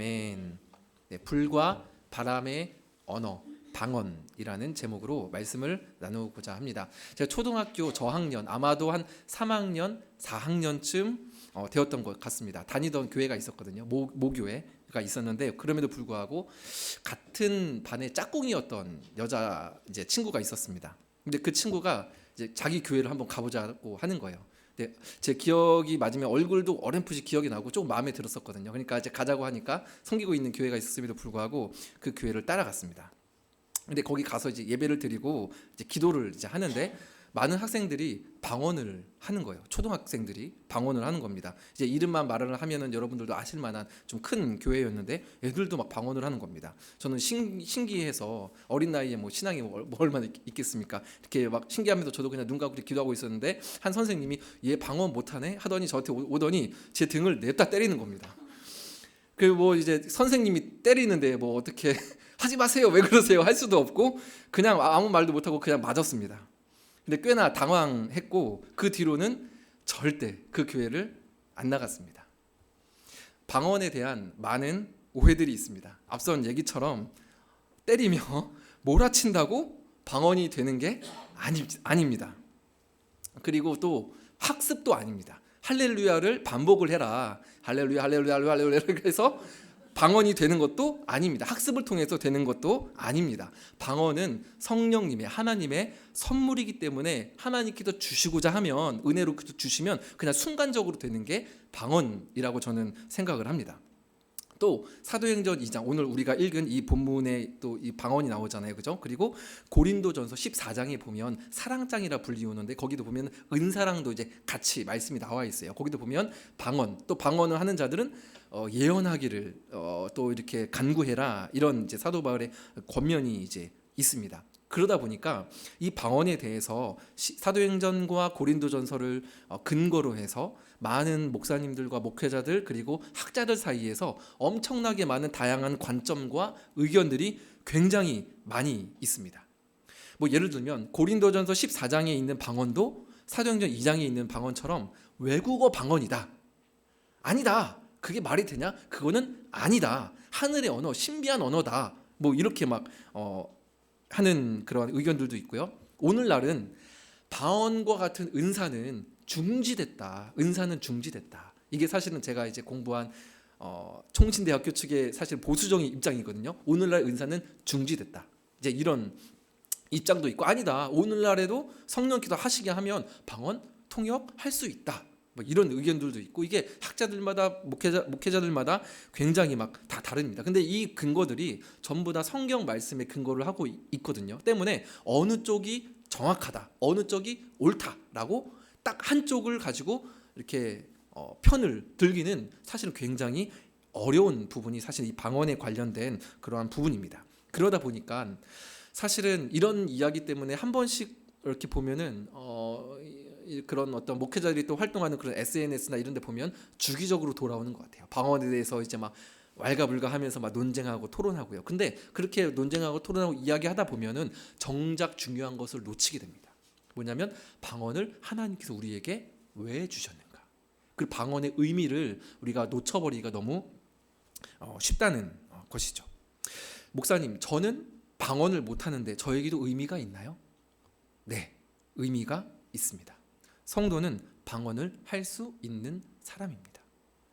아멘. 네, 불과 바람의 언어, 방언이라는 제목으로 말씀을 나누고자 합니다. 제가 초등학교 저학년, 아마도 한 3학년, 4학년쯤 되었던 것 같습니다. 다니던 교회가 있었거든요. 모교회가 있었는데 그럼에도 불구하고 같은 반의 짝꿍이었던 여자 이제 친구가 있었습니다. 근데 그 친구가 이제 자기 교회를 한번 가보자고 하는 거예요. 네, 제 기억이 맞으면 얼굴도 어렴풋이 기억이 나고 조금 마음에 들었었거든요. 그러니까 이제 가자고 하니까 섬기고 있는 교회가 있었음에도 불구하고 그 교회를 따라갔습니다. 근데 거기 가서 이제 예배를 드리고 이제 기도를 이제 하는데 많은 학생들이 방언을 하는 거예요. 초등학생들이 방언을 하는 겁니다. 이제 이름만 말을 하면은 여러분들도 아실 만한 좀 큰 교회였는데 애들도 막 방언을 하는 겁니다. 저는 신기해서 어린 나이에 뭐 신앙이 뭐 얼마나 있겠습니까? 이렇게 막 신기하면서 저도 그냥 눈 감고 기도하고 있었는데 한 선생님이 얘 방언 못하네 하더니 저한테 오더니 제 등을 냅다 때리는 겁니다. 그 뭐 이제 선생님이 때리는데 뭐 어떻게 하지 마세요 왜 그러세요 할 수도 없고 그냥 아무 말도 못하고 그냥 맞았습니다. 근데 꽤나 당황했고 그 뒤로는 절대 그 교회를 안 나갔습니다. 방언에 대한 많은 오해들이 있습니다. 앞선 얘기처럼 때리며 몰아친다고 방언이 되는 게 아닙니다. 그리고 또 학습도 아닙니다. 할렐루야를 반복을 해라. 할렐루야 할렐루야 할렐루야 이렇게 해서 방언이 되는 것도 아닙니다. 학습을 통해서 되는 것도 아닙니다. 방언은 성령님의 하나님의 선물이기 때문에 하나님께서 주시고자 하면 은혜로 주시면 그냥 순간적으로 되는 게 방언이라고 저는 생각을 합니다. 또 사도행전 2장 오늘 우리가 읽은 이 본문에 또 이 방언이 나오잖아요. 그죠? 그리고 고린도전서 14장에 보면 사랑장이라 불리우는데 거기도 보면 은사랑도 이제 같이 말씀이 나와 있어요. 거기도 보면 방언 또 방언을 하는 자들은 예언하기를 또 이렇게 간구해라 이런 이제 사도 바울의 권면이 이제 있습니다. 그러다 보니까 이 방언에 대해서 사도행전과 고린도전서를 근거로 해서 많은 목사님들과 목회자들 그리고 학자들 사이에서 엄청나게 많은 다양한 관점과 의견들이 굉장히 많이 있습니다. 뭐 예를 들면 고린도전서 14장에 있는 방언도 사도행전 2장에 있는 방언처럼 외국어 방언이다. 아니다. 그게 말이 되냐? 그거는 아니다. 하늘의 언어, 신비한 언어다. 뭐 이렇게 막 하는 그런 의견들도 있고요. 오늘날은 방언과 같은 은사는 중지됐다. 은사는 중지됐다. 이게 사실은 제가 이제 공부한 총신대학교 측의 사실 보수적인 입장이거든요. 오늘날 은사는 중지됐다. 이제 이런 입장도 있고 아니다. 오늘날에도 성령 기도 하시게 하면 방언 통역할 수 있다. 뭐 이런 의견들도 있고 이게 학자들마다 목회자들마다 굉장히 막 다 다릅니다. 근데 이 근거들이 전부 다 성경 말씀에 근거를 하고 있거든요. 때문에 어느 쪽이 정확하다, 어느 쪽이 옳다라고 딱 한쪽을 가지고 이렇게 편을 들기는 사실은 굉장히 어려운 부분이 사실 이 방언에 관련된 그러한 부분입니다. 그러다 보니까 사실은 이런 이야기 때문에 한 번씩 이렇게 보면은 그런 어떤 목회자들이 또 활동하는 그런 SNS나 이런 데 보면 주기적으로 돌아오는 것 같아요. 방언에 대해서 이제 막 왈가불가하면서 막 논쟁하고 토론하고요. 근데 그렇게 논쟁하고 토론하고 이야기하다 보면은 정작 중요한 것을 놓치게 됩니다. 뭐냐면 방언을 하나님께서 우리에게 왜 주셨는가? 그 방언의 의미를 우리가 놓쳐버리기가 너무 쉽다는 것이죠. 목사님, 저는 방언을 못하는데 저에게도 의미가 있나요? 네, 의미가 있습니다. 성도는 방언을 할 수 있는 사람입니다.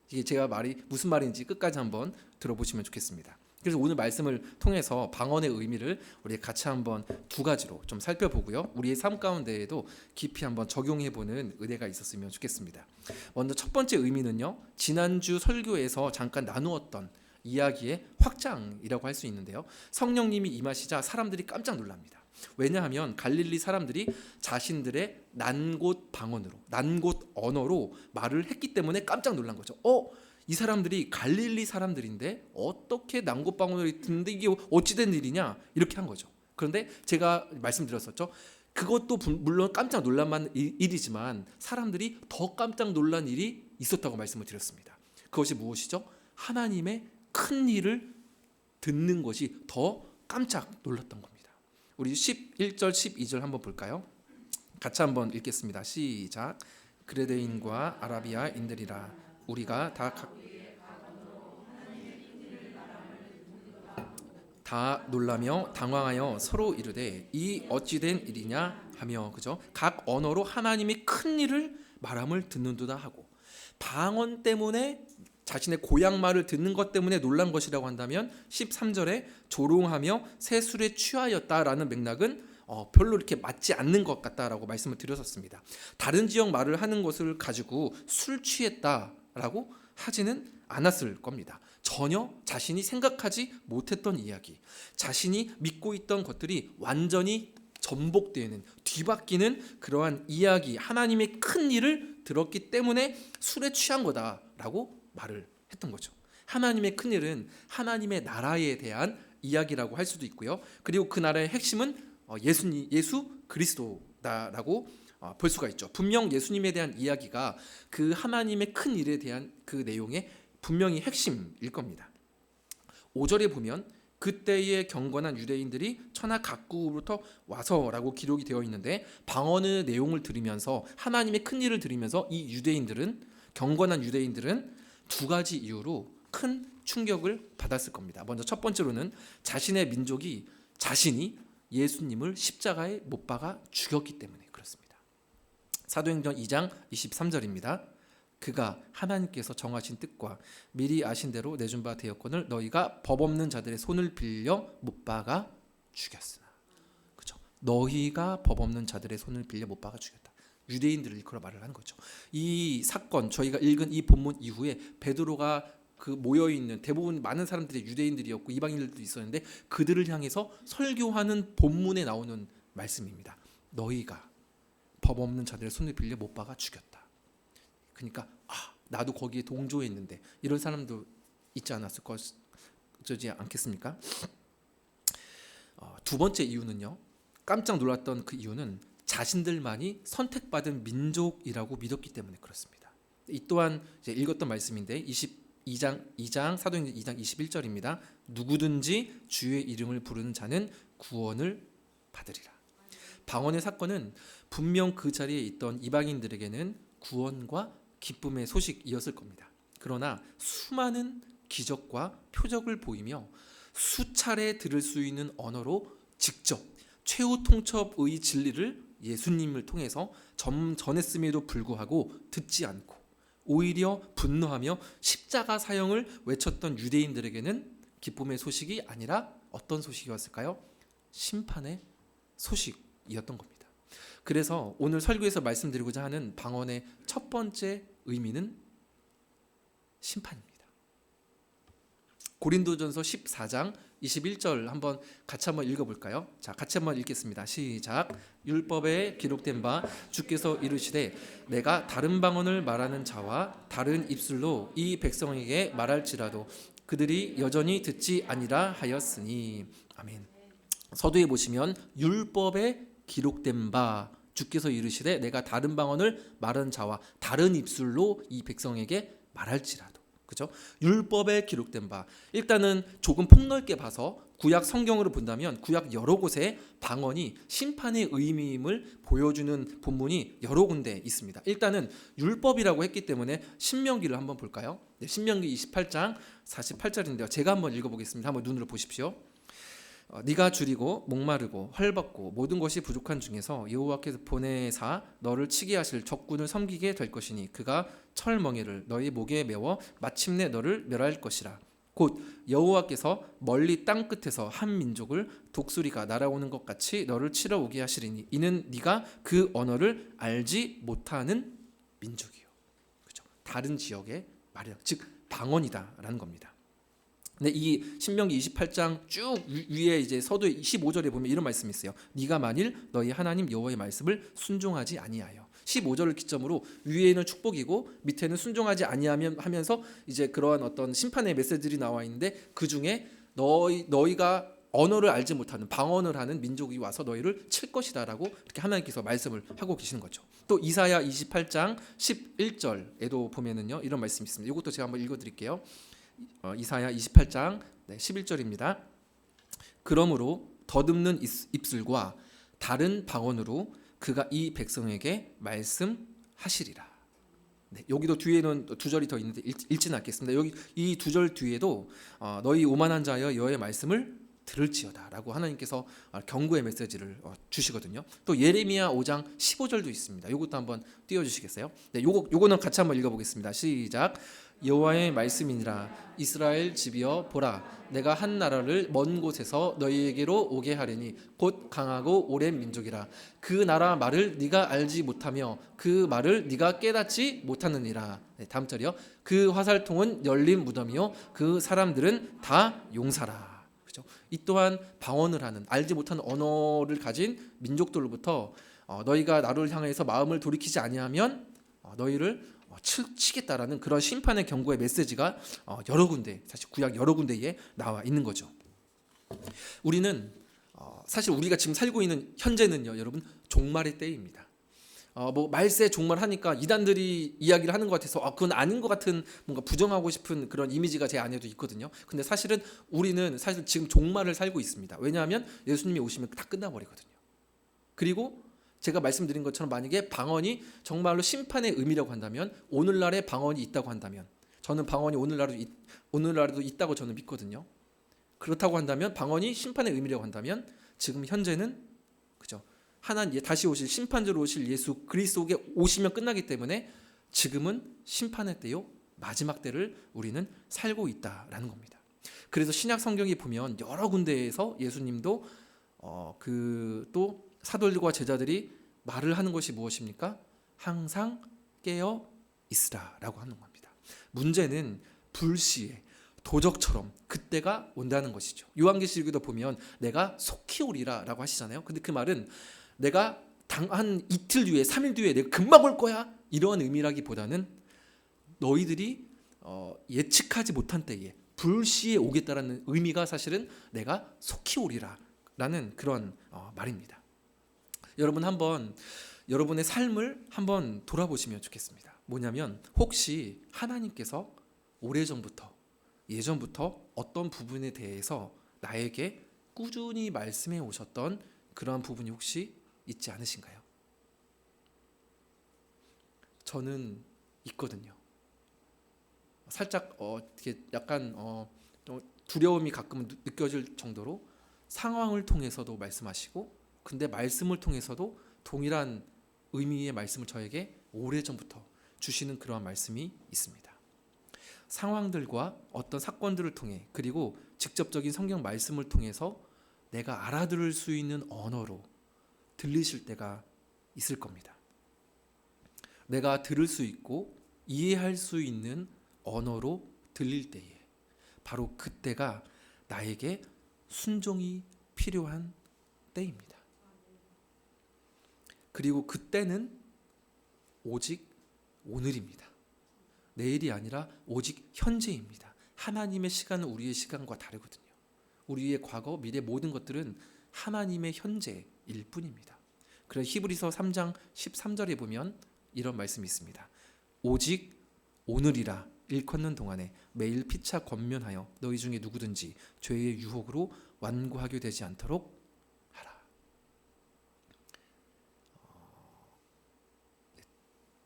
이게 제가 말이 무슨 말인지 끝까지 한번 들어보시면 좋겠습니다. 그래서 오늘 말씀을 통해서 방언의 의미를 우리 같이 한번 두 가지로 좀 살펴보고요. 우리의 삶 가운데에도 깊이 한번 적용해보는 은혜가 있었으면 좋겠습니다. 먼저 첫 번째 의미는요. 지난주 설교에서 잠깐 나누었던 이야기의 확장이라고 할 수 있는데요. 성령님이 임하시자 사람들이 깜짝 놀랍니다. 왜냐하면 갈릴리 사람들이 자신들의 난곳 방언으로, 난곳 언어로 말을 했기 때문에 깜짝 놀란 거죠. 이 사람들이 갈릴리 사람들인데 어떻게 난곳 방언을 듣는데 이게 어찌된 일이냐 이렇게 한 거죠. 그런데 제가 말씀드렸었죠. 그것도 물론 깜짝 놀랄만 일이지만 사람들이 더 깜짝 놀란 일이 있었다고 말씀을 드렸습니다. 그것이 무엇이죠? 하나님의 큰 일을 듣는 것이 더 깜짝 놀랐던 겁니다. 우리 11절 12절 한번 볼까요? 같이 한번 읽겠습니다. 시작. 그레데인과 아라비아인들이라 우리가 다 다 놀라며 당황하여 서로 이르되 이 어찌된 일이냐 하며, 그죠? 각 언어로 하나님의 큰 일을 말함을 듣는도다 하고, 방언 때문에 자신의 고향 말을 듣는 것 때문에 놀란 것이라고 한다면 13절에 조롱하며 새 술에 취하였다라는 맥락은 별로 이렇게 맞지 않는 것 같다라고 말씀을 드렸었습니다. 다른 지역 말을 하는 것을 가지고 술 취했다라고 하지는 않았을 겁니다. 전혀 자신이 생각하지 못했던 이야기, 자신이 믿고 있던 것들이 완전히 전복되는, 뒤바뀌는 그러한 이야기, 하나님의 큰 일을 들었기 때문에 술에 취한 거다라고 말을 했던 거죠. 하나님의 큰 일은 하나님의 나라에 대한 이야기라고 할 수도 있고요. 그리고 그 나라의 핵심은 예수 그리스도다라고 볼 수가 있죠. 분명 예수님에 대한 이야기가 그 하나님의 큰 일에 대한 그 내용의 분명히 핵심일 겁니다. 5절에 보면 그때의 경건한 유대인들이 천하 각국으로부터 와서라고 기록이 되어 있는데, 방언의 내용을 들으면서 하나님의 큰 일을 들으면서 이 유대인들은, 경건한 유대인들은 두 가지 이유로 큰 충격을 받았을 겁니다. 먼저 첫 번째로는 자신의 민족이, 자신이 예수님을 십자가에 못 박아 죽였기 때문에 그렇습니다. 사도행전 2장 23절입니다. 그가 하나님께서 정하신 뜻과 미리 아신 대로 내준 바 되었거늘 너희가 법 없는 자들의 손을 빌려 못 박아 죽였으나. 그죠? 너희가 법 없는 자들의 손을 빌려 못 박아 죽였다. 유대인들을 일컬어 말을 하는 거죠. 이 사건, 저희가 읽은 이 본문 이후에 베드로가 그 모여 있는 대부분 많은 사람들이 유대인들이었고 이방인들도 있었는데, 그들을 향해서 설교하는 본문에 나오는 말씀입니다. 너희가 법 없는 자들의 손을 빌려 못 박아 죽였다. 그러니까 나도 거기에 동조했는데, 이런 사람도 있지 않았을 것이지 않겠습니까? 두 번째 이유는요, 깜짝 놀랐던 그 이유는 자신들만이 선택받은 민족이라고 믿었기 때문에 그렇습니다. 이 또한 이제 읽었던 말씀인데 2장 사도행전 2장 21절입니다. 누구든지 주의 이름을 부르는 자는 구원을 받으리라. 방언의 사건은 분명 그 자리에 있던 이방인들에게는 구원과 기쁨의 소식이었을 겁니다. 그러나 수많은 기적과 표적을 보이며 수차례 들을 수 있는 언어로 직접 최후 통첩의 진리를 예수님을 통해서 전했음에도 불구하고 듣지 않고 오히려 분노하며 십자가 사형을 외쳤던 유대인들에게는 기쁨의 소식이 아니라 어떤 소식이었을까요? 심판의 소식이었던 겁니다. 그래서 오늘 설교에서 말씀드리고자 하는 방언의 첫 번째 의미는 심판입니다. 고린도전서 14장 21절 같이 한번 읽어볼까요? 자, 같이 한번 읽겠습니다. 시작. 율법에 기록된 바 주께서 이르시되 내가 다른 방언을 말하는 자와 다른 입술로 이 백성에게 말할지라도 그들이 여전히 듣지 아니라 하였으니. 아멘. 서두에 보시면 율법에 기록된 바 주께서 이르시되 내가 다른 방언을 말하는 자와 다른 입술로 이 백성에게 말할지라도. 그죠? 율법에 기록된 바. 일단은 조금 폭넓게 봐서 구약 성경으로 본다면 구약 여러 곳에 방언이 심판의 의미임을 보여주는 본문이 여러 군데 있습니다. 일단은 율법이라고 했기 때문에 신명기를 한번 볼까요? 네, 신명기 28장 48절인데요. 제가 한번 읽어보겠습니다. 한번 눈으로 보십시오. 네가 줄이고 목마르고 헐벗고 모든 것이 부족한 중에서 여호와께서 보내사 너를 치게 하실 적군을 섬기게 될 것이니 그가 철멍에를 너희 목에 메워 마침내 너를 멸할 것이라. 곧 여호와께서 멀리 땅 끝에서 한 민족을 독수리가 날아오는 것 같이 너를 치러 오게 하시리니 이는 네가 그 언어를 알지 못하는 민족이요. 그렇죠? 다른 지역의 말이다. 즉 방언이다라는 겁니다. 근데 이 신명기 28장 쭉 위에 이제 서두 15절에 보면 이런 말씀이 있어요. 네가 만일 너희 하나님 여호와의 말씀을 순종하지 아니하여. 15절을 기점으로 위에는 축복이고 밑에는 순종하지 아니하면서 이제 그러한 어떤 심판의 메시지들이 나와 있는데, 그 중에 너희가 언어를 알지 못하는 방언을 하는 민족이 와서 너희를 칠 것이다라고 이렇게 하나님께서 말씀을 하고 계시는 거죠. 또 이사야 28장 11절에도 보면은요 이런 말씀이 있습니다. 이것도 제가 한번 읽어드릴게요. 이사야 28장 11절입니다. 그러므로 더듬는 입술과 다른 방언으로 그가 이 백성에게 말씀하시리라. 네, 여기도 뒤에는 두 절이 더 있는데 읽지는 않겠습니다. 여기 이 두 절 뒤에도 너희 오만한 자여 여호와의 말씀을 들을지어다라고 하나님께서 경고의 메시지를 주시거든요. 또 예레미야 5장 15절도 있습니다. 이것도 한번 띄워주시겠어요? 네, 요거는 같이 한번 읽어보겠습니다. 시작. 여호와의 말씀이니라. 이스라엘 집이여 보라, 내가 한 나라를 먼 곳에서 너희에게로 오게 하리니 곧 강하고 오랜 민족이라. 그 나라 말을 네가 알지 못하며 그 말을 네가 깨닫지 못하느니라. 네, 다음 절이요. 그 화살통은 열린 무덤이요 그 사람들은 다 용사라. 그렇죠? 이 또한 방언을 하는, 알지 못하는 언어를 가진 민족들로부터 너희가 나를 향해서 마음을 돌이키지 아니하면 너희를 치겠다라는 그런 심판의 경고의 메시지가 여러 군데, 사실 구약 여러 군데에 나와 있는 거죠. 우리는 사실 우리가 지금 살고 있는 현재는요, 여러분, 종말의 때입니다. 뭐 말세 종말 하니까 이단들이 이야기를 하는 것 같아서 그건 아닌 것 같은, 뭔가 부정하고 싶은 그런 이미지가 제 안에도 있거든요. 근데 사실은 우리는 사실 지금 종말을 살고 있습니다. 왜냐하면 예수님이 오시면 다 끝나버리거든요. 그리고 제가 말씀드린 것처럼 만약에 방언이 정말로 심판의 의미라고 한다면, 오늘날에 방언이 있다고 한다면, 저는 방언이 오늘날에도 있다고 저는 믿거든요. 그렇다고 한다면, 방언이 심판의 의미라고 한다면, 지금 현재는, 그죠, 하나님 다시 오실 심판자로 오실 예수 그리스도께 오시면 끝나기 때문에 지금은 심판의 때요, 마지막 때를 우리는 살고 있다라는 겁니다. 그래서 신약 성경에 보면 여러 군데에서 예수님도 또 사도들과 제자들이 말을 하는 것이 무엇입니까? 항상 깨어 있으라라고 하는 겁니다. 문제는 불시에 도적처럼 그때가 온다는 것이죠. 요한계시록에도 보면 내가 속히 오리라라고 하시잖아요. 근데 그 말은 내가 한 이틀 뒤에, 3일 뒤에 내가 금방 올 거야, 이런 의미라기보다는 너희들이 예측하지 못한 때에 불시에 오겠다라는 의미가 사실은 내가 속히 오리라라는 그런 말입니다. 여러분, 한번 여러분의 삶을 한번 돌아보시면 좋겠습니다. 뭐냐면, 혹시 하나님께서 오래전부터, 예전부터 어떤 부분에 대해서 나에게 꾸준히 말씀해 오셨던 그러한 부분이 혹시 있지 않으신가요? 저는 있거든요. 살짝 이렇게 약간 좀 두려움이 가끔 느껴질 정도로 상황을 통해서도 말씀하시고, 근데 말씀을 통해서도 동일한 의미의 말씀을 저에게 오래전부터 주시는 그러한 말씀이 있습니다. 상황들과 어떤 사건들을 통해, 그리고 직접적인 성경 말씀을 통해서 내가 알아들을 수 있는 언어로 들리실 때가 있을 겁니다. 내가 들을 수 있고 이해할 수 있는 언어로 들릴 때에, 바로 그때가 나에게 순종이 필요한 때입니다. 그리고 그때는 오직 오늘입니다. 내일이 아니라 오직 현재입니다. 하나님의 시간은 우리의 시간과 다르거든요. 우리의 과거, 미래 모든 것들은 하나님의 현재일 뿐입니다. 그래서 히브리서 3장 13절에 보면 이런 말씀이 있습니다. 오직 오늘이라 일컫는 동안에 매일 피차 권면하여 너희 중에 누구든지 죄의 유혹으로 완고하게 되지 않도록 하라.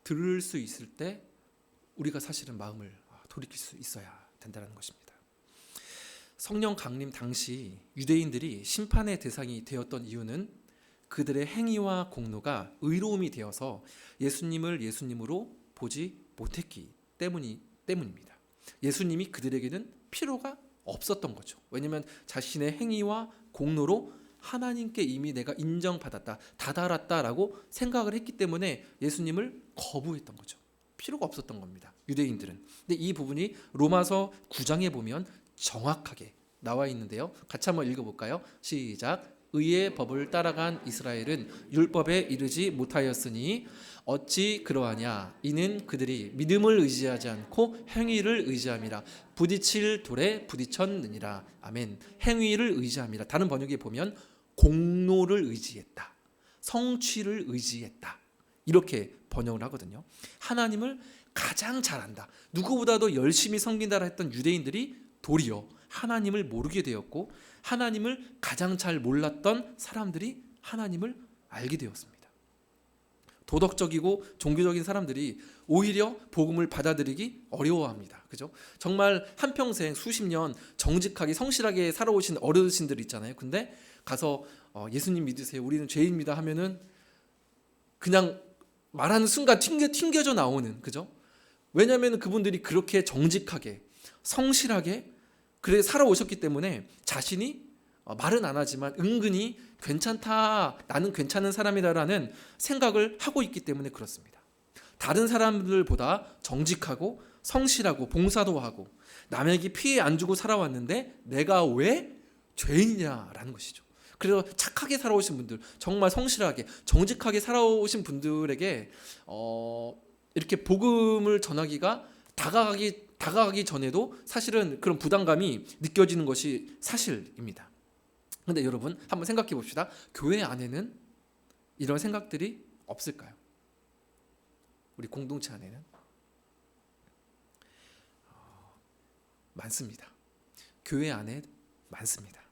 들을 수 있을 때 우리가 사실은 마음을 돌이킬 수 있어야 된다는 것입니다. 성령 강림 당시 유대인들이 심판의 대상이 되었던 이유는 그들의 행위와 공로가 의로움이 되어서 예수님을 예수님으로 보지 못했기 때문입니다. 예수님이 그들에게는 필요가 없었던 거죠. 왜냐하면 자신의 행위와 공로로 하나님께 이미 내가 인정받았다, 다다랐다라고 생각을 했기 때문에 예수님을 거부했던 거죠. 필요가 없었던 겁니다, 유대인들은. 근데 이 부분이 로마서 9장에 보면 정확하게 나와 있는데요. 같이 한번 읽어볼까요? 시작. 의의 법을 따라간 이스라엘은 율법에 이르지 못하였으니 어찌 그러하냐? 이는 그들이 믿음을 의지하지 않고 행위를 의지함이라. 부딪힐 돌에 부딪혔느니라. 아멘. 행위를 의지함이라. 다른 번역에 보면 공로를 의지했다, 성취를 의지했다, 이렇게 번역을 하거든요. 하나님을 가장 잘 안다, 누구보다도 열심히 섬긴다라 했던 유대인들이 도리어 하나님을 모르게 되었고, 하나님을 가장 잘 몰랐던 사람들이 하나님을 알게 되었습니다. 도덕적이고 종교적인 사람들이 오히려 복음을 받아들이기 어려워합니다. 그죠? 정말 한평생 수십 년 정직하게 성실하게 살아오신 어르신들 있잖아요. 근데 가서 예수님 믿으세요, 우리는 죄인입니다 하면은 그냥 말하는 순간 튕겨져 나오는, 그죠? 왜냐하면 그분들이 그렇게 정직하게 성실하게 그래 살아오셨기 때문에 자신이 말은 안 하지만 은근히 괜찮다, 나는 괜찮은 사람이다라는 생각을 하고 있기 때문에 그렇습니다. 다른 사람들보다 정직하고 성실하고 봉사도 하고 남에게 피해 안 주고 살아왔는데 내가 왜 죄인이냐라는 것이죠. 그래서 착하게 살아오신 분들, 정말 성실하게 정직하게 살아오신 분들에게 이렇게 복음을 전하기가 다가가기 전에도 사실은 그런 부담감이 느껴지는 것이 사실입니다. 근데 여러분 한번 생각해 봅시다. 교회 안에는 이런 생각들이 없을까요? 우리 공동체 안에는 많습니다. 교회 안에 많습니다.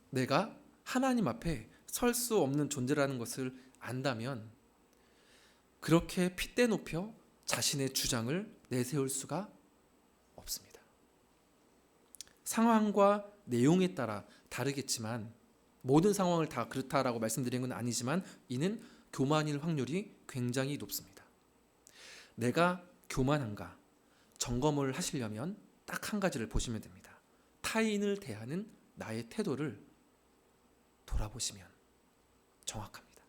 내가 하나님 앞에 설 수 없는 존재라는 것을 안다면 그렇게 핏대 높여 자신의 주장을 내세울 수가 없습니다. 상황과 내용에 따라 다르겠지만 모든 상황을 다 그렇다라고 말씀드린 건 아니지만 이는 교만일 확률이 굉장히 높습니다. 내가 교만한가 점검을 하시려면 딱 한 가지를 보시면 됩니다. 타인을 대하는 나의 태도를 돌아보시면 정확합니다.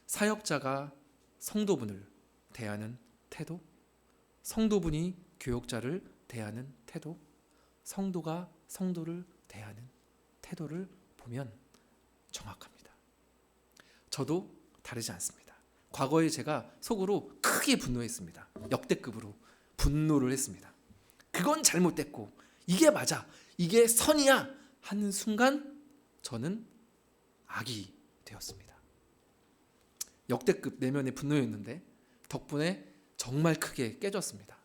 사역자가 성도분을 대하는 태도, 성도분이 교역자를 대하는 태도, 성도가 성도를 대하는 태도를 보면 정확합니다. 저도 다르지 않습니다. 과거에 제가 속으로 크게 분노했습니다. 역대급으로 분노를 했습니다. 그건 잘못됐고 이게 맞아, 이게 선이야 하는 순간 저는 악이 되었습니다. 역대급 내면의 분노였는데 덕분에 정말 크게 깨졌습니다.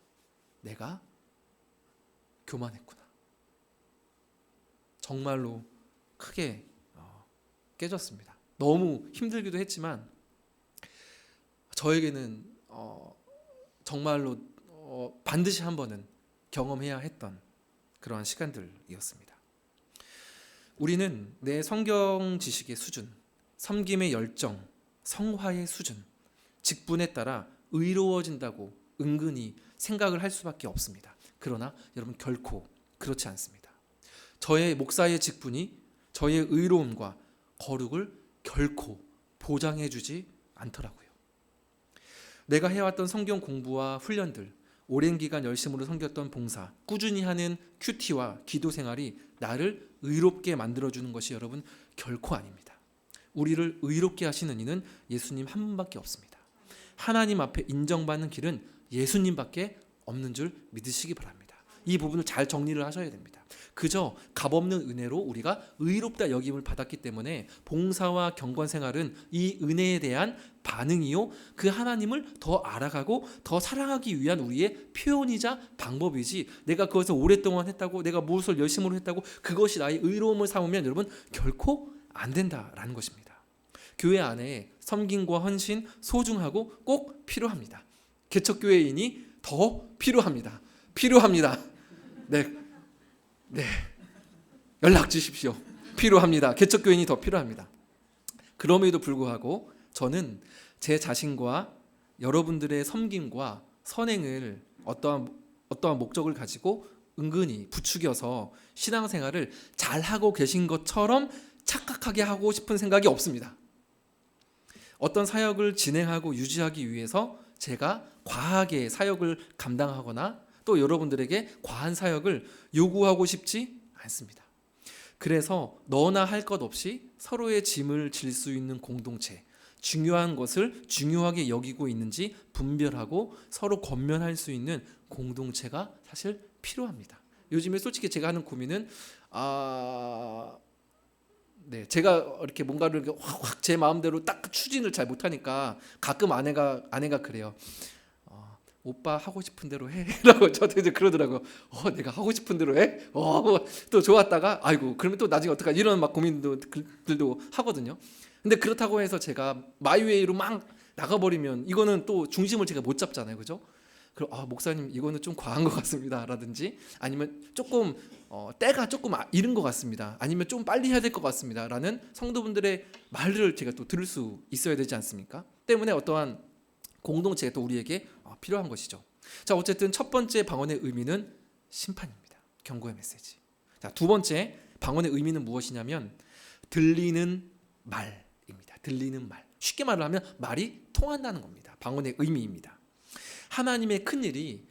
내가 교만했구나. 정말로 크게 깨졌습니다. 너무 힘들기도 했지만 저에게는 정말로 반드시 한 번은 경험해야 했던 그러한 시간들이었습니다. 우리는 내 성경 지식의 수준, 섬김의 열정, 성화의 수준, 직분에 따라 의로워진다고 은근히 생각을 할 수밖에 없습니다. 그러나 여러분 결코 그렇지 않습니다. 저의 목사의 직분이 저의 의로움과 거룩을 결코 보장해 주지 않더라고요. 내가 해왔던 성경 공부와 훈련들, 오랜 기간 열심으로 섬겼던 봉사, 꾸준히 하는 큐티와 기도 생활이 나를 의롭게 만들어주는 것이 여러분 결코 아닙니다. 우리를 의롭게 하시는 이는 예수님 한 분밖에 없습니다. 하나님 앞에 인정받는 길은 예수님밖에 없는 줄 믿으시기 바랍니다. 이 부분을 잘 정리를 하셔야 됩니다. 그저 값없는 은혜로 우리가 의롭다 여김을 받았기 때문에 봉사와 경건 생활은 이 은혜에 대한 반응이요, 그 하나님을 더 알아가고 더 사랑하기 위한 우리의 표현이자 방법이지, 내가 그것을 오랫동안 했다고, 내가 무엇을 열심으로 했다고 그것이 나의 의로움을 삼으면 여러분 결코 안 된다라는 것입니다. 교회 안에 섬김과 헌신 소중하고 꼭 필요합니다. 개척교회인이 더 필요합니다. 네, 연락 주십시오. 필요합니다. 개척교인이 더 필요합니다. 그럼에도 불구하고 저는 제 자신과 여러분들의 섬김과 선행을 어떠한 목적을 가지고 은근히 부추겨서 신앙생활을 잘하고 계신 것처럼 착각하게 하고 싶은 생각이 없습니다. 어떤 사역을 진행하고 유지하기 위해서 제가 과하게 사역을 감당하거나 또 여러분들에게 과한 사역을 요구하고 싶지 않습니다. 그래서 너나 할 것 없이 서로의 짐을 질 수 있는 공동체, 중요한 것을 중요하게 여기고 있는지 분별하고 서로 권면할 수 있는 공동체가 사실 필요합니다. 요즘에 솔직히 제가 하는 고민은 제가 이렇게 뭔가를 확 제 마음대로 딱 추진을 잘 못하니까 가끔 아내가 그래요. 오빠 하고 싶은 대로 해 라고 저한테 이제 그러더라고요. 내가 하고 싶은 대로 해? 또 좋았다가 아이고 그러면 또 나중에 어떡하지 이런 막 고민들도 하거든요. 근데 그렇다고 해서 제가 마이웨이로 막 나가버리면 이거는 또 중심을 제가 못 잡잖아요, 그죠? 그럼 목사님 이거는 좀 과한 것 같습니다라든지 아니면 조금 때가 조금 이른 것 같습니다. 아니면 좀 빨리 해야 될 것 같습니다라는 성도분들의 말을 제가 또 들을 수 있어야 되지 않습니까? 때문에 어떠한 공동체가 또 우리에게 필요한 것이죠. 자, 어쨌든 첫 번째 방언의 의미는 심판입니다. 경고의 메시지. 자, 두 번째 방언의 의미는 무엇이냐면 들리는 말입니다. 들리는 말. 쉽게 말을 하면 말이 통한다는 겁니다. 방언의 의미입니다. 하나님의 큰일이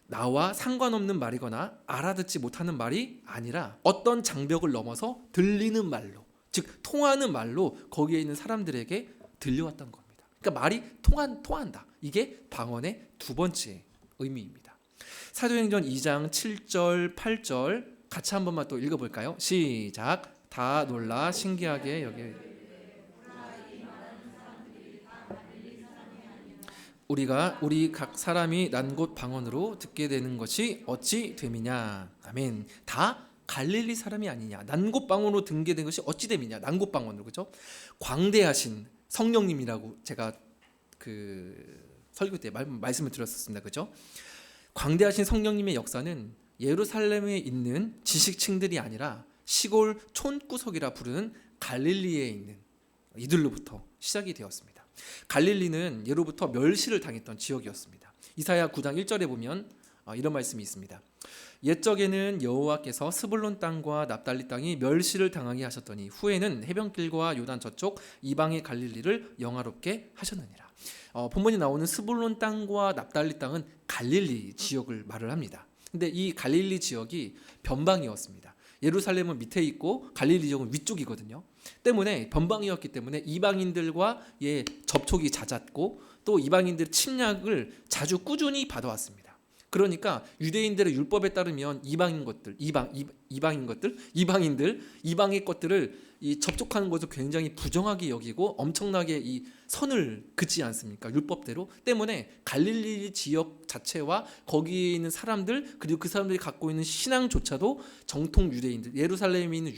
나와 상관없는 말이거나 알아듣지 못하는 말이 아니라 어떤 장벽을 넘어서 들리는 말로, 즉 통하는 말로 거기에 있는 사람들에게 들려왔던 겁니다. 그러니까 말이 통한다. 이게 방언의 두 번째 의미입니다. 사도행전 2장 7절 8절 같이 한 번만 또 읽어볼까요? 시작. 다 놀라 신기하게 여겨 우리 각 사람이 난 곳 방언으로 듣게 되는 것이 어찌 됨이냐. 아멘. 다 갈릴리 사람이 아니냐. 난 곳 방언으로 듣게 된 것이 어찌 됨이냐. 난 곳 방언으로, 그죠? 광대하신 성령님이라고 제가 설교 때 말씀을 드렸었습니다, 그죠? 광대하신 성령님의 역사는 예루살렘에 있는 지식층들이 아니라 시골 촌구석이라 부르는 갈릴리에 있는 이들로부터 시작이 되었습니다. 갈릴리는 예로부터 멸시를 당했던 지역이었습니다. 이사야 9장 1절에 보면 이런 말씀이 있습니다. 옛적에는 여호와께서 스불론 땅과 납달리 땅이 멸시를 당하게 하셨더니 후에는 해변길과 요단 저쪽 이방의 갈릴리를 영화롭게 하셨느니라. 본문에 나오는 스불론 땅과 납달리 땅은 갈릴리 지역을 말을 합니다. 근데 이 갈릴리 지역이 변방이었습니다. 예루살렘은 밑에 있고 갈릴리 지역은 위쪽이거든요. 때문에 변방이었기 때문에 이방인들과의 접촉이 ਝ았고 또 이방인들의 침략을 자주 꾸준히 받아왔습니다. 그러니까 유대인들의 율법에 따르면 이방인들, 이방의 것들을 접촉하는 것을 굉장히 부정하게 여기고 엄청나게 이 선을 긋지 않습니까? 율법대로. 때문에 갈릴리 지역 자체와 거기에 있는 사람들 그리고 그 사람들이 갖고 있는 신앙조차도 정통 유대인들, 예루살렘에 있는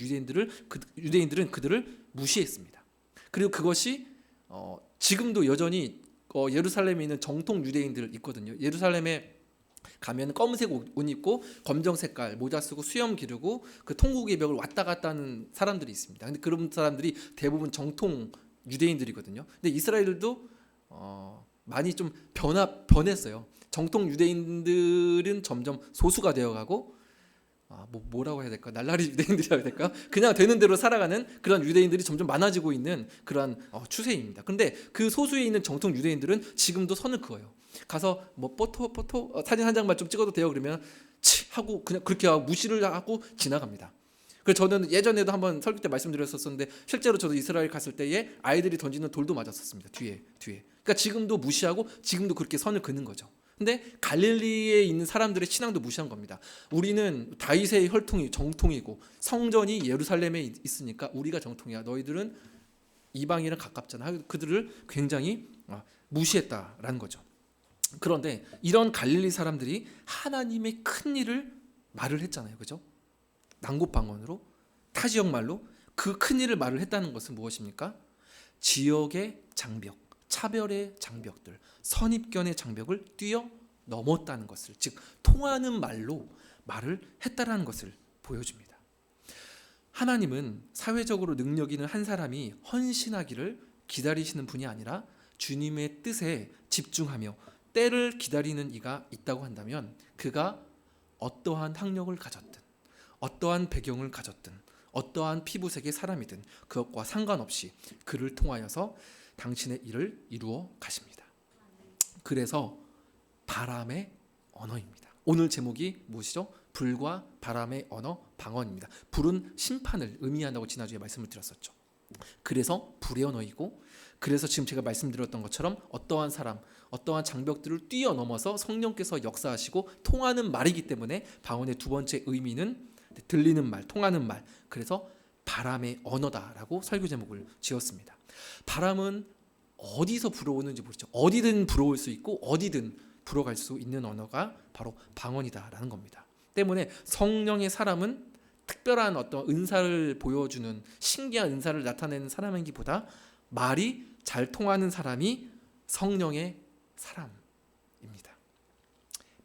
유대인들은 그들을 무시했습니다. 그리고 그것이 지금도 여전히 예루살렘에 있는 정통 유대인들 있거든요. 예루살렘에 가면 검은색 옷 입고 검정 색깔 모자 쓰고 수염 기르고 그 통곡의 벽을 왔다 갔다 하는 사람들이 있습니다. 근데 그런 사람들이 대부분 정통 유대인들이거든요. 근데 이스라엘도 많이 좀 변했어요. 정통 유대인들은 점점 소수가 되어가고 뭐라고 해야 될까? 날라리 유대인들이라고 해야 될까? 그냥 되는 대로 살아가는 그런 유대인들이 점점 많아지고 있는 그러한 추세입니다. 근데 그 소수에 있는 정통 유대인들은 지금도 선을 그어요. 가서 포토 사진 한 장만 좀 찍어도 돼요? 그러면 치 하고 그냥 그렇게 하고 무시를 하고 지나갑니다. 그래서 저는 예전에도 한번 설교 때 말씀드렸었는데 실제로 저도 이스라엘 갔을 때에 아이들이 던지는 돌도 맞았었습니다. 뒤에. 그러니까 지금도 무시하고 지금도 그렇게 선을 그는 거죠. 근데 갈릴리에 있는 사람들의 신앙도 무시한 겁니다. 우리는 다윗의 혈통이 정통이고 성전이 예루살렘에 있으니까 우리가 정통이야. 너희들은 이방이랑 가깝잖아. 그들을 굉장히 무시했다라는 거죠. 그런데 이런 갈릴리 사람들이 하나님의 큰 일을 말을 했잖아요. 그죠? 난곳 방언으로 타지역 말로 그 큰 일을 말을 했다는 것은 무엇입니까? 지역의 장벽, 차별의 장벽들, 선입견의 장벽을 뛰어넘었다는 것을, 즉 통하는 말로 말을 했다라는 것을 보여줍니다. 하나님은 사회적으로 능력 있는 한 사람이 헌신하기를 기다리시는 분이 아니라 주님의 뜻에 집중하며 때를 기다리는 이가 있다고 한다면 그가 어떠한 학력을 가졌든 어떠한 배경을 가졌든 어떠한 피부색의 사람이든 그것과 상관없이 그를 통하여서 당신의 일을 이루어 가십니다. 그래서 바람의 언어입니다. 오늘 제목이 무엇이죠? 불과 바람의 언어, 방언입니다. 불은 심판을 의미한다고 지난주에 말씀을 드렸었죠. 그래서 불의 언어이고, 그래서 지금 제가 말씀드렸던 것처럼 어떠한 사람, 어떠한 장벽들을 뛰어넘어서 성령께서 역사하시고 통하는 말이기 때문에 방언의 두 번째 의미는 들리는 말, 통하는 말. 그래서 바람의 언어다라고 설교 제목을 지었습니다. 바람은 어디서 불어오는지 모르죠. 어디든 불어올 수 있고 어디든 불어갈 수 있는 언어가 바로 방언이다라는 겁니다. 때문에 성령의 사람은 특별한 어떤 은사를 보여주는 신기한 은사를 나타내는 사람이기보다 말이 잘 통하는 사람이 성령의 사람입니다.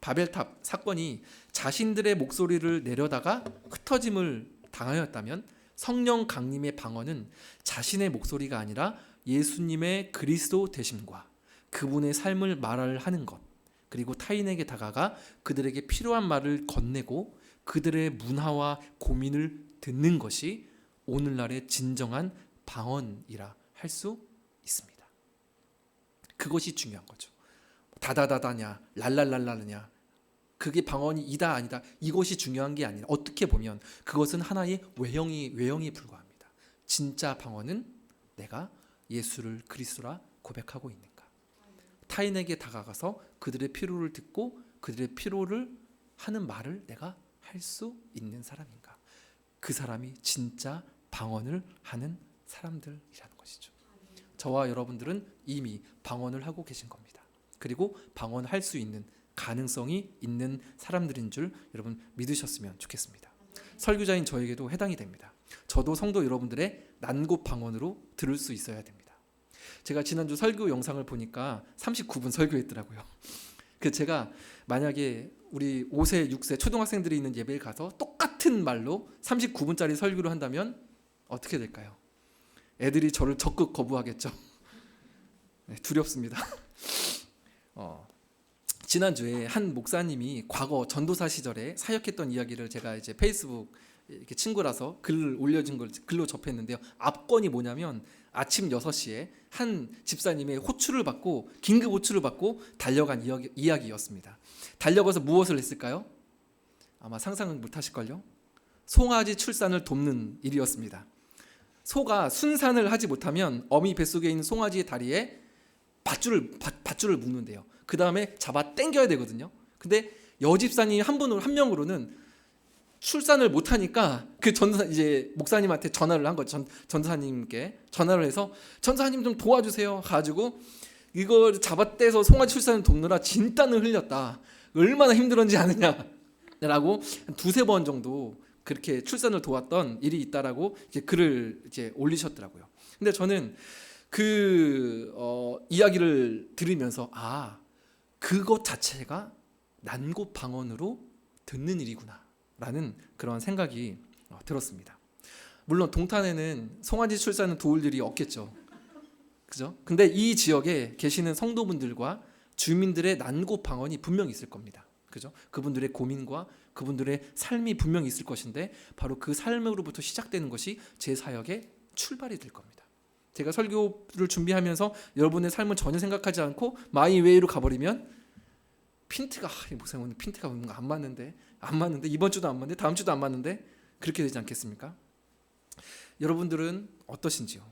바벨탑 사건이 자신들의 목소리를 내려다가 흩어짐을 당하였다면 성령 강림의 방언은 자신의 목소리가 아니라 예수님의 그리스도 되심과 그분의 삶을 말하는 것, 그리고 타인에게 다가가 그들에게 필요한 말을 건네고 그들의 문화와 고민을 듣는 것이 오늘날의 진정한 방언이라 할 수 있습니다. 그것이 중요한 거죠. 다다다다냐 랄랄랄라냐 그게 방언이 이다 아니다 이것이 중요한 게 아니라 어떻게 보면 그것은 하나의 외형이 불과합니다. 진짜 방언은 내가 예수를 그리스도라 고백하고 있는가, 타인에게 다가가서 그들의 필요를 듣고 그들의 필요를 하는 말을 내가 할 수 있는 사람인가, 그 사람이 진짜 방언을 하는 사람들이라는 것이죠. 저와 여러분들은 이미 방언을 하고 계신 겁니다. 그리고 방언할 수 있는 가능성이 있는 사람들인 줄 여러분 믿으셨으면 좋겠습니다. 설교자인 저에게도 해당이 됩니다. 저도 성도 여러분들의 난곳 방언으로 들을 수 있어야 됩니다. 제가 지난주 설교 영상을 보니까 39분 설교했더라고요. 제가 만약에 우리 5세, 6세 초등학생들이 있는 예배에 가서 똑같은 말로 39분짜리 설교를 한다면 어떻게 될까요? 애들이 저를 적극 거부하겠죠. 네, 두렵습니다. 지난주에 한 목사님이 과거 전도사 시절에 사역했던 이야기를 제가 이제 페이스북 이렇게 친구라서 글 올려준 걸 글로 접했는데요. 압권이 뭐냐면 아침 6시에 한 집사님의 호출을 받고 긴급 호출을 받고 달려간 이야기였습니다. 달려가서 무엇을 했을까요? 아마 상상은 못하실걸요. 송아지 출산을 돕는 일이었습니다. 소가 순산을 하지 못하면 어미 뱃속에 있는 송아지의 다리에 밧줄을 묶는데요. 그 다음에 잡아 당겨야 되거든요. 근데 여집사님 한 명으로는 출산을 못하니까 그 이제 목사님한테 전화를 한 거죠. 전도사님께 전화를 해서 전도사님 좀 도와주세요. 가지고 이걸 잡아떼서 송아지 출산을 돕느라 진땀을 흘렸다. 얼마나 힘들었는지 아느냐라고 한 두세 번 정도 그렇게 출산을 도왔던 일이 있다라고 이렇게 글을 이제 올리셨더라고요. 근데 저는 그 이야기를 들으면서 그것 자체가 난곳 방언으로 듣는 일이구나라는 그런 생각이 들었습니다. 물론 동탄에는 송아지 출산을 도울 일이 없겠죠. 그죠? 근데 이 지역에 계시는 성도분들과 주민들의 난곳 방언이 분명히 있을 겁니다. 그죠? 그분들의 고민과 그분들의 삶이 분명히 있을 것인데 바로 그 삶으로부터 시작되는 것이 제 사역의 출발이 될 겁니다. 제가 설교를 준비하면서 여러분의 삶을 전혀 생각하지 않고 마이웨이로 가버리면 목사님 오늘 핀트가 뭔가 안 맞는데 이번 주도 안 맞는데 다음 주도 안 맞는데 그렇게 되지 않겠습니까? 여러분들은 어떠신지요?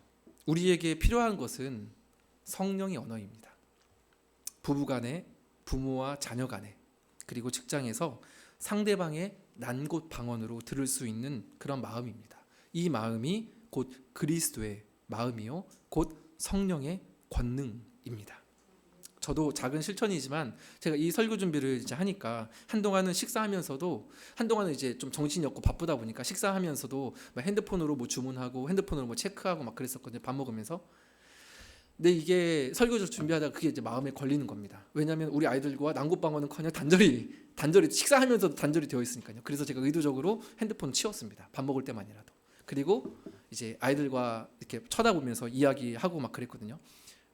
우리에게 필요한 것은 성령의 언어입니다. 부부간에, 부모와 자녀간에, 그리고 직장에서 상대방의 난곳 방언으로 들을 수 있는 그런 마음입니다. 이 마음이 곧 그리스도의 마음이요 곧 성령의 권능입니다. 저도 작은 실천이지만 제가 이 설교 준비를 이제 하니까 한동안은 식사하면서도 한동안은 이제 좀 정신이 없고 바쁘다 보니까 식사하면서도 핸드폰으로 뭐 주문하고 핸드폰으로 뭐 체크하고 막 그랬었거든요. 밥 먹으면서. 근데 이게 설교를 준비하다가 그게 이제 마음에 걸리는 겁니다. 왜냐하면 우리 아이들과 난곳방언은커녕 단절이 식사하면서도 단절이 되어 있으니까요. 그래서 제가 의도적으로 핸드폰을 치웠습니다. 밥 먹을 때만이라도. 그리고 이제 아이들과 이렇게 쳐다보면서 이야기하고 막 그랬거든요.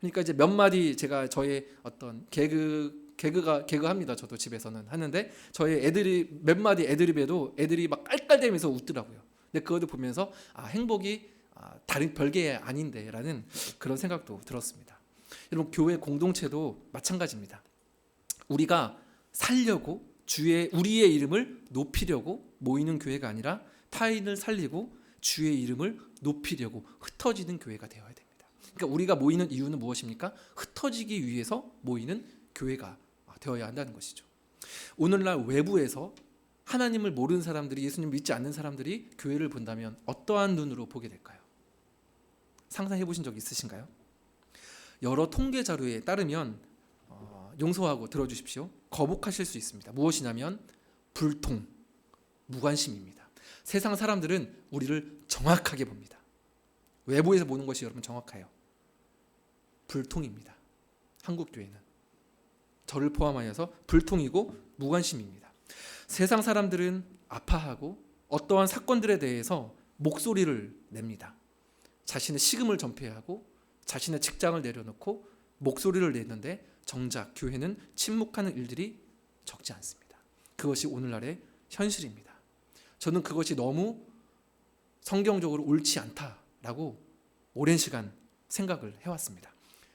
그러니까 이제 몇 마디 제가 저의 어떤 개그합니다. 저도 집에서는 하는데 저희 애들이 몇 마디 애드립에도 애들이 막 깔깔대면서 웃더라고요. 근데 그것을 보면서 행복이 다른 별게 아닌데라는 그런 생각도 들었습니다. 여러분 교회 공동체도 마찬가지입니다. 우리가 살려고 우리의 이름을 높이려고 모이는 교회가 아니라 타인을 살리고 주의 이름을 높이려고 흩어지는 교회가 되어야 됩니다. 그러니까 우리가 모이는 이유는 무엇입니까? 흩어지기 위해서 모이는 교회가 되어야 한다는 것이죠. 오늘날 외부에서 하나님을 모르는 사람들이, 예수님 믿지 않는 사람들이 교회를 본다면 어떠한 눈으로 보게 될까요? 상상해 보신 적 있으신가요? 여러 통계 자료에 따르면 용서하고 들어주십시오. 거북하실 수 있습니다. 무엇이냐면 불통, 무관심입니다. 세상 사람들은 우리를 정확하게 봅니다. 외부에서 보는 것이 여러분 정확해요. 불통입니다. 한국 교회는 저를 포함하여서 불통이고 무관심입니다. 세상 사람들은 아파하고 어떠한 사건들에 대해서 목소리를 냅니다. 자신의 식음을 전폐하고 자신의 직장을 내려놓고 목소리를 내는데 정작 교회는 침묵하는 일들이 적지 않습니다. 그것이 오늘날의 현실입니다. 저는 그것이 너무 성경적으로 옳지 않다라고 오랜 시간 생각을 해왔습니다.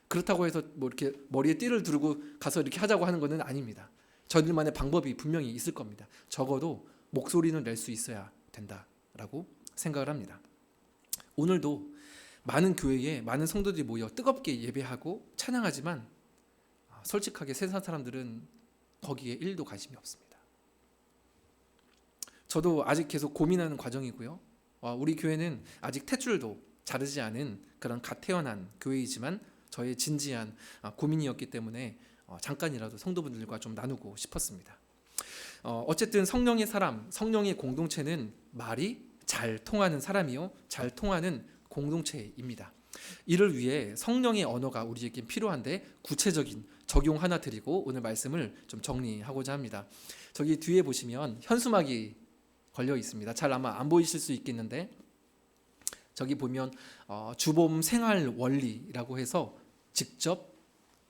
그렇다고 해서 뭐 이렇게 머리에 띠를 두르고 가서 이렇게 하자고 하는 것은 아닙니다. 저들만의 방법이 분명히 있을 겁니다. 적어도 목소리는 낼 수 있어야 된다라고 생각을 합니다. 오늘도 많은 교회에 많은 성도들이 모여 뜨겁게 예배하고 찬양하지만 솔직하게 세상 사람들은 거기에 1도 관심이 없습니다. 저도 아직 계속 고민하는 과정이고요. 우리 교회는 아직 탯줄도 자르지 않은 그런 갓 태어난 교회이지만 저의 진지한 고민이었기 때문에 잠깐이라도 성도분들과 좀 나누고 싶었습니다. 어쨌든 성령의 사람, 성령의 공동체는 말이 잘 통하는 사람이요, 잘 통하는 공동체입니다. 이를 위해 성령의 언어가 우리에게 필요한데 구체적인 적용 하나 드리고 오늘 말씀을 좀 정리하고자 합니다. 저기 뒤에 보시면 현수막이 걸려 있습니다. 잘 아마 안 보이실 수 있겠는데 저기 보면 주봄 생활 원리라고 해서 직접,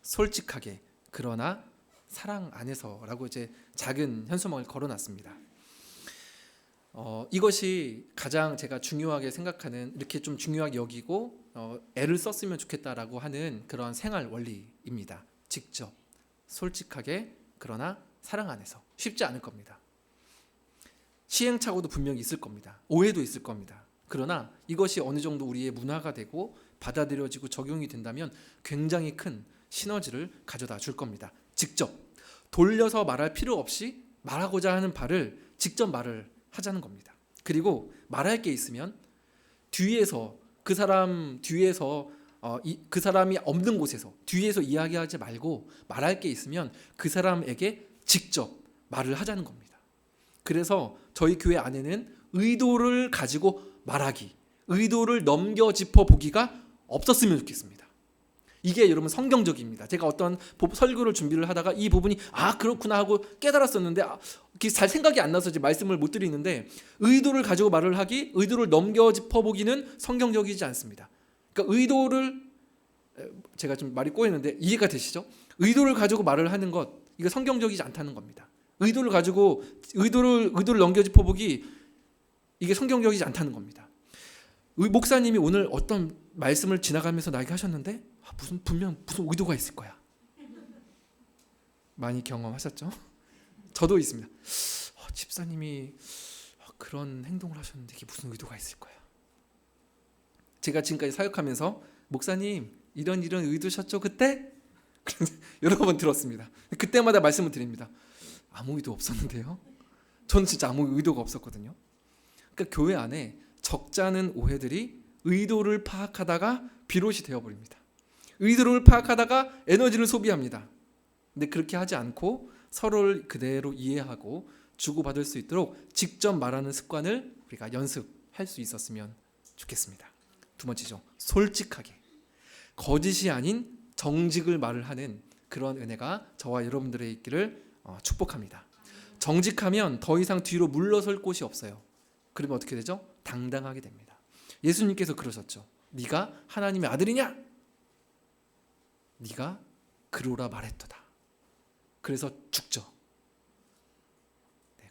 솔직하게, 그러나 사랑 안에서라고 이제 작은 현수막을 걸어놨습니다. 이것이 가장 제가 중요하게 생각하는, 이렇게 좀 중요하게 여기고 애를 썼으면 좋겠다라고 하는 그런 생활 원리입니다. 직접, 솔직하게, 그러나 사랑 안에서. 쉽지 않을 겁니다. 시행착오도 분명히 있을 겁니다. 오해도 있을 겁니다. 그러나 이것이 어느 정도 우리의 문화가 되고 받아들여지고 적용이 된다면 굉장히 큰 시너지를 가져다 줄 겁니다. 직접, 돌려서 말할 필요 없이 말하고자 하는 바를 직접 말을 하자는 겁니다. 그리고 말할 게 있으면 뒤에서 그 사람 뒤에서 그 사람이 없는 곳에서 뒤에서 이야기하지 말고 말할 게 있으면 그 사람에게 직접 말을 하자는 겁니다. 그래서 저희 교회 안에는 의도를 가지고 말하기, 의도를 넘겨 짚어보기가 없었으면 좋겠습니다. 이게 여러분 성경적입니다. 제가 어떤 설교를 준비를 하다가 이 부분이 그렇구나 하고 깨달았었는데 잘 생각이 안 나서 말씀을 못 드리는데, 의도를 가지고 말을 하기, 의도를 넘겨 짚어보기는 성경적이지 않습니다. 그러니까 의도를, 제가 좀 말이 꼬이는데 이해가 되시죠? 의도를 가지고 말을 하는 것, 이거 성경적이지 않다는 겁니다. 의도를 가지고 의도를 넘겨 짚어보기, 이게 성경적이지 않다는 겁니다. 목사님이 오늘 어떤 말씀을 지나가면서 나에게 하셨는데 분명 무슨 의도가 있을 거야. 많이 경험하셨죠? 저도 있습니다. 집사님이 그런 행동을 하셨는데 이게 무슨 의도가 있을 거야. 제가 지금까지 사역하면서 목사님 이런 의도셨죠 그때? 여러 번 들었습니다. 그때마다 말씀을 드립니다. 아무 의도 없었는데요. 저는 진짜 아무 의도가 없었거든요. 그러니까 교회 안에 적잖은 오해들이 의도를 파악하다가 비롯이 되어버립니다. 의도를 파악하다가 에너지를 소비합니다. 근데 그렇게 하지 않고 서로를 그대로 이해하고 주고받을 수 있도록 직접 말하는 습관을 우리가 연습할 수 있었으면 좋겠습니다. 두 번째죠. 솔직하게. 거짓이 아닌 정직을 말을 하는 그런 은혜가 저와 여러분들의 있기를 축복합니다. 정직하면 더 이상 뒤로 물러설 곳이 없어요. 그러면 어떻게 되죠? 당당하게 됩니다. 예수님께서 그러셨죠. 네가 하나님의 아들이냐? 네가 그러라 말했도다. 그래서 죽죠.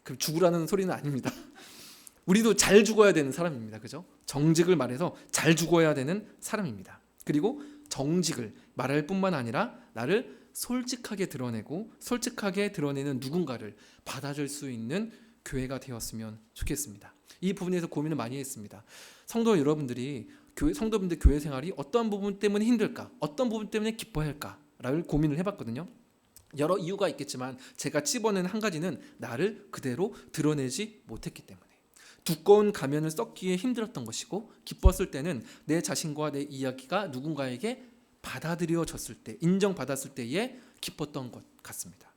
그럼 죽으라는 소리는 아닙니다. 우리도 잘 죽어야 되는 사람입니다. 그죠? 정직을 말해서 잘 죽어야 되는 사람입니다. 그리고 정직을 말할 뿐만 아니라 나를 솔직하게 드러내고 솔직하게 드러내는 누군가를 받아줄 수 있는 교회가 되었으면 좋겠습니다. 이 부분에서 고민을 많이 했습니다. 성도 여러분들이 성도분들 교회 생활이 어떤 부분 때문에 힘들까? 어떤 부분 때문에 기뻐할까?를 고민을 해봤거든요. 여러 이유가 있겠지만 제가 찝어낸 한 가지는 나를 그대로 드러내지 못했기 때문에, 두꺼운 가면을 썼기에 힘들었던 것이고, 기뻤을 때는 내 자신과 내 이야기가 누군가에게 받아들여졌을 때, 인정받았을 때에 기뻤던 것 같습니다.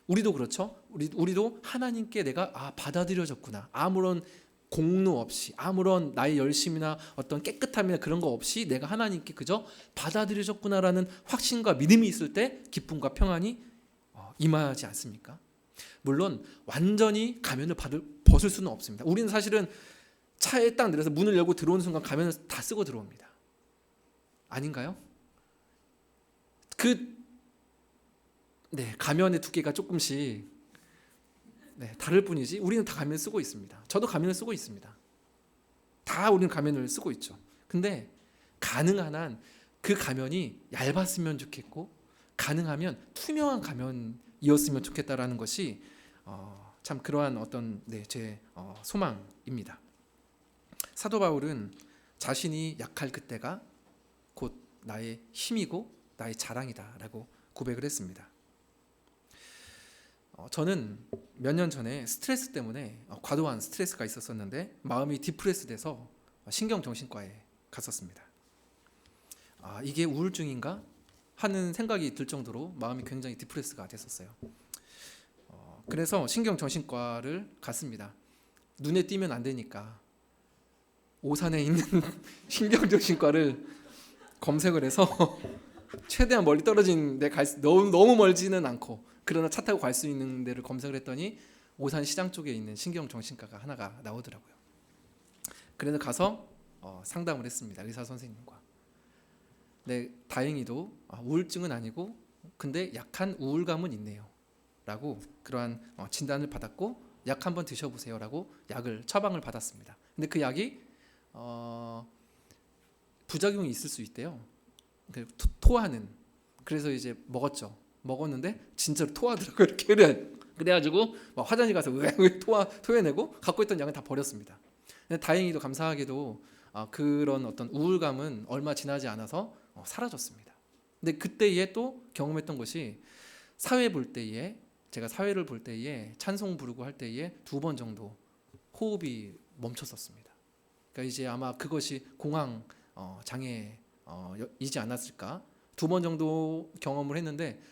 우리도 그렇죠. 우리도 하나님께 내가 받아들여졌구나, 아무런 공로 없이 아무런 나의 열심이나 어떤 깨끗함이나 그런 거 없이 내가 하나님께 그저 받아들여졌구나라는 확신과 믿음이 있을 때 기쁨과 평안이 임하지 않습니까? 물론 완전히 가면을 벗을 수는 없습니다. 우리는 사실은 차에 딱 내려서 문을 열고 들어오는 순간 가면을 다 쓰고 들어옵니다. 아닌가요? 가면의 두께가 조금씩 다를 뿐이지 우리는 다 가면을 쓰고 있습니다. 저도 가면을 쓰고 있습니다. 다 우리는 가면을 쓰고 있죠. 근데 가능한 한 그 가면이 얇았으면 좋겠고 가능하면 투명한 가면이었으면 좋겠다라는 것이 참 그러한 어떤 제 소망입니다. 사도 바울은 자신이 약할 그때가 곧 나의 힘이고 나의 자랑이다라고 고백을 했습니다. 저는 몇 년 전에 스트레스 때문에 과도한 스트레스가 있었었는데 마음이 디프레스 돼서 신경정신과에 갔었습니다. 이게 우울증인가 하는 생각이 들 정도로 마음이 굉장히 디프레스가 됐었어요. 그래서 신경정신과를 갔습니다. 눈에 띄면 안 되니까 오산에 있는 신경정신과를 검색을 해서 최대한 멀리 떨어진 데 너무 멀지는 않고 그러나 차 타고 갈 수 있는 데를 검색을 했더니 오산 시장 쪽에 있는 신경정신과가 하나가 나오더라고요. 그래서 가서 상담을 했습니다. 의사 선생님과. 다행히도 우울증은 아니고 근데 약한 우울감은 있네요 라고 그러한 진단을 받았고 약 한번 드셔보세요 라고 약을 처방을 받았습니다. 근데 그 약이 부작용이 있을 수 있대요. 토하는. 그래서 이제 먹었는데 진짜로 토하더라고요. 이렇게 그래가지고 화장실 가서 토해내고 갖고 있던 약은 다 버렸습니다. 근데 다행히도 감사하게도 그런 어떤 우울감은 얼마 지나지 않아서 사라졌습니다. 근데 그때에 또 경험했던 것이 제가 사회를 볼 때에 찬송 부르고 할 때에 2번 정도 호흡이 멈췄었습니다. 그러니까 이제 아마 그것이 공황 장애이지 않았을까. 2번 정도 경험을 했는데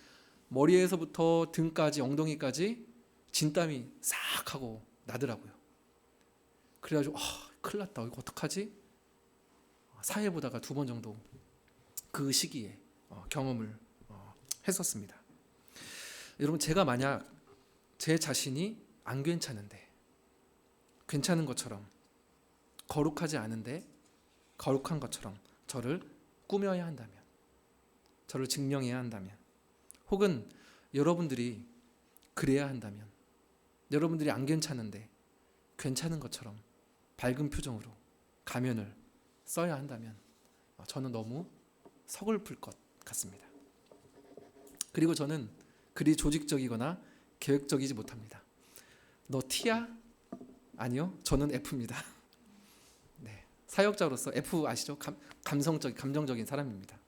머리에서부터 등까지 엉덩이까지 진땀이 싹 하고 나더라고요. 그래가지고 큰일 났다. 이거 어떡하지? 사회 보다가 2번 정도 그 시기에 경험을 했었습니다. 여러분 제가 만약 제 자신이 안 괜찮은데 괜찮은 것처럼 거룩하지 않은데 거룩한 것처럼 저를 꾸며야 한다면 저를 증명해야 한다면 혹은 여러분들이 그래야 한다면 여러분들이 안 괜찮은데 괜찮은 것처럼 밝은 표정으로 가면을 써야 한다면 저는 너무 서글플 것 같습니다. 그리고 저는 그리 조직적이거나 계획적이지 못합니다. 너 T야? 아니요, 저는 F입니다. 사역자로서 F 아시죠? 감정적인 사람입니다.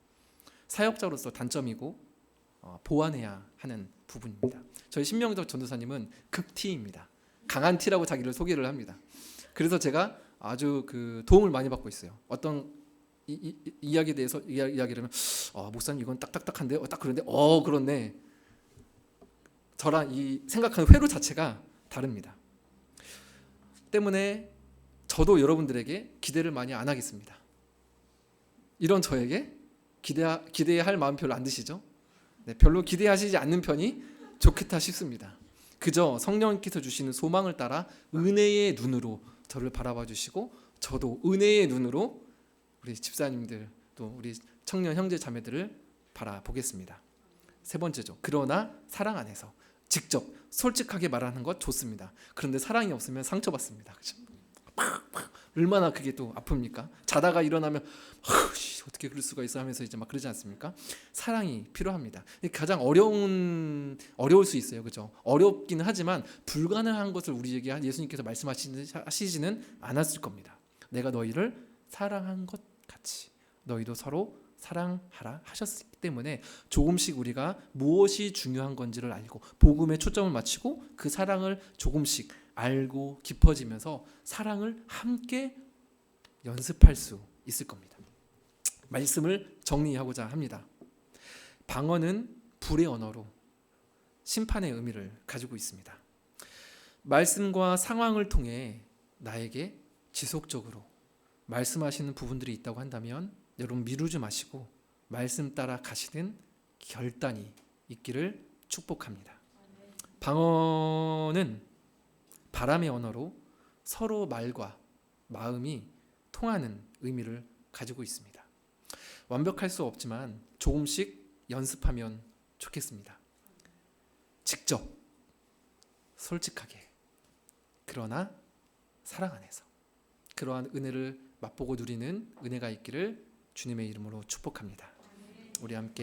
사역자로서 단점이고 보완해야 하는 부분입니다. 저희 신명적 전도사님은 극 T입니다. 강한 T라고 자기를 소개를 합니다. 그래서 제가 아주 도움을 많이 받고 있어요. 어떤 이야기에 대해서 이야기를 하면 목사님 이건 딱딱딱한데 딱 그런데 그렇네. 저랑 이 생각하는 회로 자체가 다릅니다. 때문에 저도 여러분들에게 기대를 많이 안 하겠습니다. 이런 저에게 기대해야 할 마음 별로 안 드시죠? 별로 기대하시지 않는 편이 좋겠다 싶습니다. 그저 성령께서 주시는 소망을 따라 은혜의 눈으로 저를 바라봐 주시고 저도 은혜의 눈으로 우리 집사님들 또 우리 청년 형제 자매들을 바라보겠습니다. 3번째죠. 그러나 사랑 안에서 직접 솔직하게 말하는 것 좋습니다. 그런데 사랑이 없으면 상처받습니다. 그렇죠? 얼마나 그게 또 아픕니까? 자다가 일어나면 어떻게 그럴 수가 있어 하면서 이제 막 그러지 않습니까? 사랑이 필요합니다. 가장 어려울 수 있어요. 그죠? 어렵기는 하지만 불가능한 것을 우리에게 예수님께서 말씀하시지는 않았을 겁니다. 내가 너희를 사랑한 것 같이 너희도 서로 사랑하라 하셨기 때문에 조금씩 우리가 무엇이 중요한 건지를 알고 복음에 초점을 맞추고 그 사랑을 조금씩 알고 깊어지면서 사랑을 함께 연습할 수 있을 겁니다. 말씀을 정리하고자 합니다. 방언은 불의 언어로 심판의 의미를 가지고 있습니다. 말씀과 상황을 통해 나에게 지속적으로 말씀하시는 부분들이 있다고 한다면 여러분 미루지 마시고 말씀 따라 가시는 결단이 있기를 축복합니다. 방언은 바람의 언어로 서로 말과 마음이 통하는 의미를 가지고 있습니다. 완벽할 수 없지만 조금씩 연습하면 좋겠습니다. 직접, 솔직하게, 그러나 사랑 안에서 그러한 은혜를 맛보고 누리는 은혜가 있기를 주님의 이름으로 축복합니다. 우리 함께